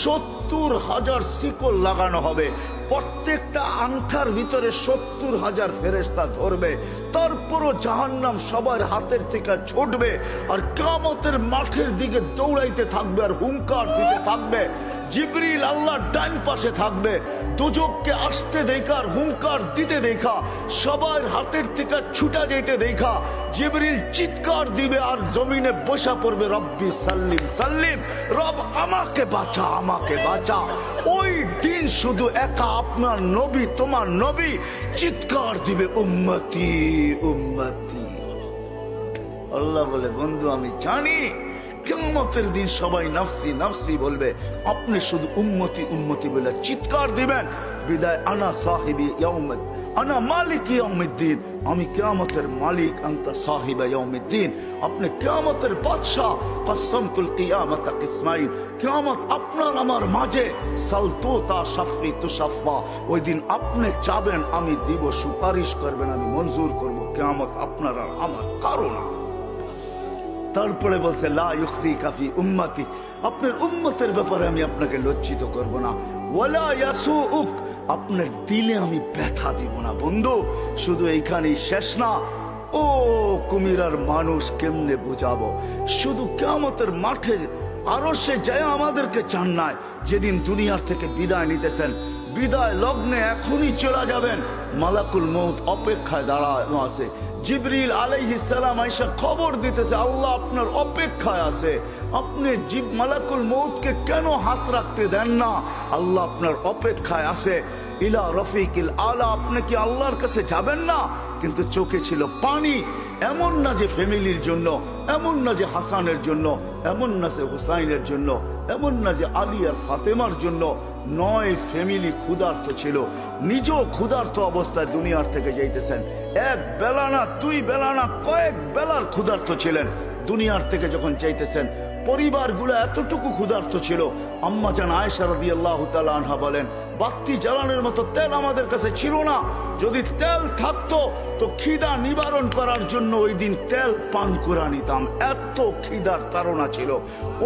70,000 শিকল লাগানো হবে, প্রত্যেকটা আংটার ভিতরে 70,000 ফেরেশতা ধরবে, তারপরও জাহান্নাম সবার হাতের থেকে ছুটবে আর কিয়ামতের মাঠের দিকে দৌড়াইতে থাকবে আর হুঙ্কার দিতে থাকবে। জিবরিল আল্লাহর ডান পাশে থাকবে, দুজককে আসতে দেখা আর হুঙ্কার দিতে দেখা, সবার হাতের থেকে ছুটা যেতে দেখা জিবরিল চিৎকার দিবে আর জমিনে বসা পড়বে, রব্বি সাল্লিম সাল্লিম, রব আমাকে বাঁচা, আমাকে বাঁচা। ওই দিন শুধু একা আপনার নবী, তোমার নবী চিৎকার দিবে, উম্মতি উম্মতি। আল্লাহ বলে, বন্ধু আমি জানি কিয়ামতের দিন সবাই নাফসি নাফসি বলবে, আপনি শুধু উম্মতি উম্মতি বলে চিৎকার দিবেন। বিদায় আনা সাহিবি ইয়াউমিদ, আনা মালিক ইয়াউমিদ্দিন, আমি কিয়ামতের মালিক, আনতা সাহিবা ইয়াউমিদ্দিন, আপনি কিয়ামতের বাদশা। কসমতুল কিয়ামাতা কিসমাইন, কিয়ামত আপনার আমার মাঝে, সালতুতা শাফি তুশাফা, ওই দিন আপনি চাবেন আমি দিব, সুপারিশ করবেন আমি মঞ্জুর করব, কিয়ামত আপনার আর আমার কারো না। তারপরে বলছে লা ইউখজিকা ফি উম্মতি, আপনার উম্মতের ব্যাপারে আমি আপনাকে লজ্জিত করব না, ওয়ালা ইয়াসুউক, আপনার দিলে আমি ব্যথা দিব না। বন্ধু শুধু এইখানেই শেষ না, ও কুমিরার মানুষ কেমনে বুঝাবো, শুধু কিয়ামতের মাঠে আরো সে যায় আমাদেরকে চান নাই, যেদিন দুনিয়ার থেকে বিদায় নিতেছেন, বিদায় লগ্নে এখনই চলে যাবেন, মালাকুল মউত অপেক্ষায় দাঁড়ানো আছে। জিবরিল আলাইহিস সালাম আয়েশা খবর দিতেছে, আল্লাহ আপনার অপেক্ষায় আছে, আপনি মালাকুল মউতকে কেন হাত রাখতে দেন না, আল্লাহ আপনার অপেক্ষায় আছে। ইলা রফিকিল আলা, আপনি কি আল্লাহর কাছে যাবেন না? কিন্তু চোখে ছিল পানি। এমন না যে ফ্যামিলির জন্য, এমন না যে হাসানের জন্য, এমন না যে হুসাইনের জন্য, এমন না যে আলী আর ফাতেমার জন্য, 9 ফ্যামিলি ক্ষুধার্ত ছিল, নিজেও ক্ষুধার্ত অবস্থায় দুনিয়ার থেকে যাইতেছেন। এক বেলা না, 2 বেলা না, কয়েক বেলার ক্ষুধার্ত ছিলেন। দুনিয়ার থেকে যখন চাইতেছেন, পরিবারগুলো এতটুকু ক্ষুধার্ত ছিল। আম্মা জান আয়েশা রাদিয়াল্লাহু তাআলা আনহা বলেন, বাতি জ্বালানোর মতো তেল আমাদের কাছে ছিল না, যদি তেল থাকতো তো খিদা নিবারণ করার জন্য ওই দিন তেল পান করে নিতাম, এত খিদার তাড়না ছিল।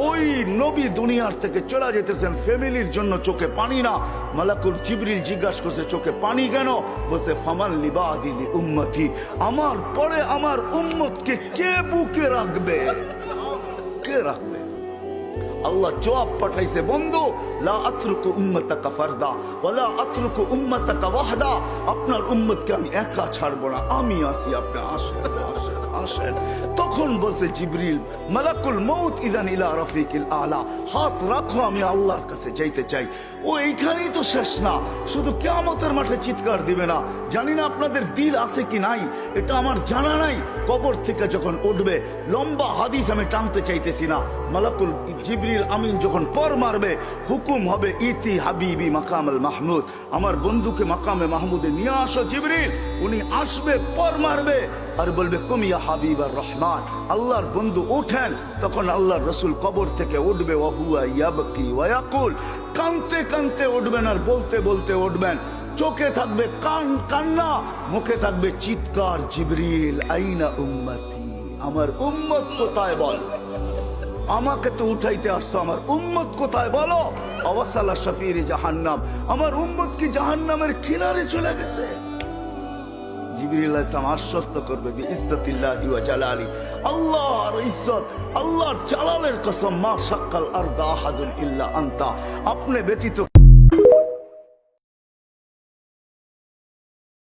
ওই নবী দুনিয়ার থেকে চলে যেতেছেন, ফ্যামিলির জন্য চোখে পানি না। মালাকুল জিবরিল জিজ্ঞাসা করছে, চোখে পানি কেন? বলছে, ফামান লিবাদি লি উম্মতি, আমার পরে আমার উম্মতকে কে বুকে রাখবে, কে রাখবে? আল্লাহ জবাব পাঠাইছে, বন্ধু লা আতরুকু উম্মাতাকা ফারদা ওয়ালা আতরুকু উম্মাতাকা ওয়াহদা, আপনার উম্মতকে আমি একা ছাড়বো না, আমি আছি, আপনি আসেন আসেন আসেন। তখন বলছে জিবরিল, মালাকুল মউত ইদান ইলা রফিকিল আলা, হাত রাখো, আমি আল্লাহর কাছে যাইতে চাই। ও এইখানেই তো শেষ না, শুধু কিয়ামতের মাঠে চিৎকার দিবে না। জানি না আপনাদের দিল আছে কি নাই, এটা আমার জানা নাই। কবর থেকে যখন উঠবে, লম্বা হাদিস আমি টানতে চাইতেছি না, মালাকুল জিবরিল আমিন যখন পর মারবে, হুকুম হবে ইতি হাবিবি মাকামাল মাহমুদ, আমার বন্ধুকে মাকামে মাহমুদে নিয়ে আসো। জিবরিল উনি আসবে, পর মারবে আর বলবে, কুম ইয়া হাবিবার রহমান, আল্লাহর বন্ধু ওঠেন। তখন আল্লাহর রসুল কবর থেকে উঠবে, ওয়া হুয়া ইয়াবকি ওয়া ইয়াকুল, কানতে কানতে উঠবেন আর বলতে বলতে উঠবেন। চোখে থাকবে কান্না, মুখে থাকবে চিৎকার, জিবরিল আইনা উম্মতি, আমার উম্মত কোথায় বল, আমাকে তো উঠাইতে আসছো, আমার উম্মত কোথায় বলো? আওয়াসালা শাফির জাহান্নাম, আমার উম্মত কি জাহান্নামের কিনারে চলে গেছে? জিবরিল আলাইহিস সালাম আশ্বস্ত করবে, বিইজ্জতিল্লাহি ওয়া জালালি, আল্লাহর ইজ্জত, আল্লাহর জালালের কসম, মা শাক্কাল আরদা আহাদুন ইল্লা আনতা, আপনি ব্যতীত